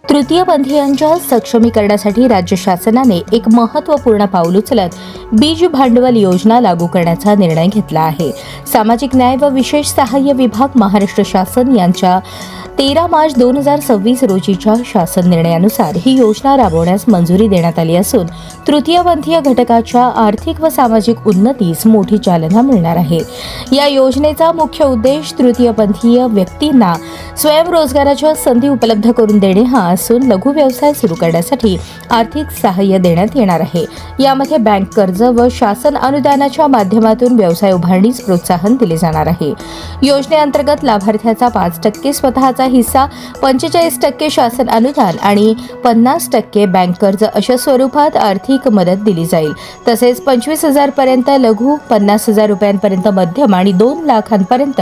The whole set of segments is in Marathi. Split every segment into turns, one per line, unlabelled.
तृतीयपंथीयांच्या सक्षमीकरणासाठी राज्य शासनाने एक महत्त्वपूर्ण पाऊल उचलत बीज भांडवल योजना लागू करण्याचा निर्णय घेतला आहे. सामाजिक न्याय व विशेष सहाय्य विभाग महाराष्ट्र शासन यांच्या 13 मार्च 2026 रोजीच्या शासन निर्णयानुसार ही योजना राबवण्यास मंजुरी देण्यात आली असून तृतीयपंथीय घटकाच्या आर्थिक व सामाजिक उन्नतीस मोठी चालना मिळणार आहे. या योजनेचा मुख्य उद्देश तृतीयपंथीय व्यक्तींना स्वयंरोजगाराच्या संधी उपलब्ध करून देणे हा असून लघु व्यवसाय सुरू करण्यासाठी आर्थिक सहाय्य देण्यात येणार आहे. यामध्ये बँक कर्ज व शासन अनुदानाच्या माध्यमातून व्यवसाय उभारणीस प्रोत्साहन दिले जाणार आहे. योजनेअंतर्गत लाभार्थ्याचा 5% स्वतःचा हिस्सा, 45% शासन अनुदान आणि 50% बँक कर्ज अशा स्वरूपात आर्थिक मदत दिली जाईल. तसेच 25,000 पर्यंत लघु, 50,000 रुपयांपर्यंत मध्यम आणि 2 लाखांपर्यंत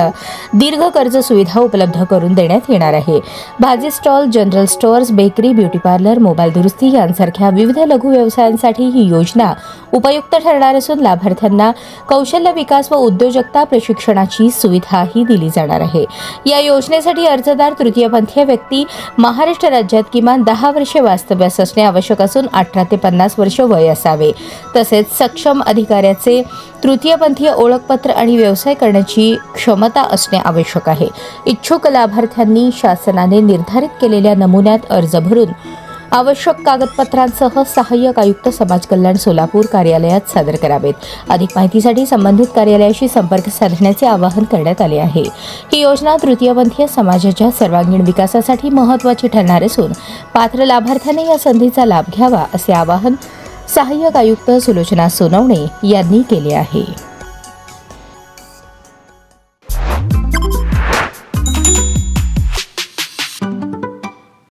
दीर्घ कर्ज सुविधा उपलब्ध करून देण्यात येणार आहे. भाजी stall, general stores, bakery, beauty parlour, mobile दुरुस्ती यांसारख्या विविध लघु व्यवसायांसाठी ही योजना उपयुक्त ठरणार असून लाभार्थ्यांना कौशल्य विकास व उद्योजकता प्रशिक्षणाची सुविधाही दिली जाणार आहे. या योजनेसाठी अर्जदार तृतीयपंथीय व्यक्ती महाराष्ट्र राज्यात किमान 10 वर्षे वास्तव्यास असणे आवश्यक असून 18 ते 50 वर्ष वय असावे. तसेच सक्षम अधिकाऱ्याचे तृतीयपंथीय ओळखपत्र आणि व्यवसाय करण्याची क्षमता असणे आवश्यक आहे. इच्छुक लाभार्थ्यांनी शासनाने निर्धारित केलेल्या नमुन्यात अर्ज भरून आवश्यक कागदपत्रांसह सहाय्यक आयुक्त समाज कल्याण सोलापूर कार्यालयात सादर करावेत. अधिक माहितीसाठी संबंधित कार्यालयाशी संपर्क साधण्याचे आवाहन करण्यात आले आहे. ही योजना तृतीयपंथीय समाजाच्या सर्वांगीण विकासासाठी महत्त्वाची ठरणार असून पात्र लाभार्थ्यांनी या संधीचा लाभ घ्यावा असे आवाहन सहाय्यक आयुक्त सुलोचना सोनवणे यांनी केले आहे.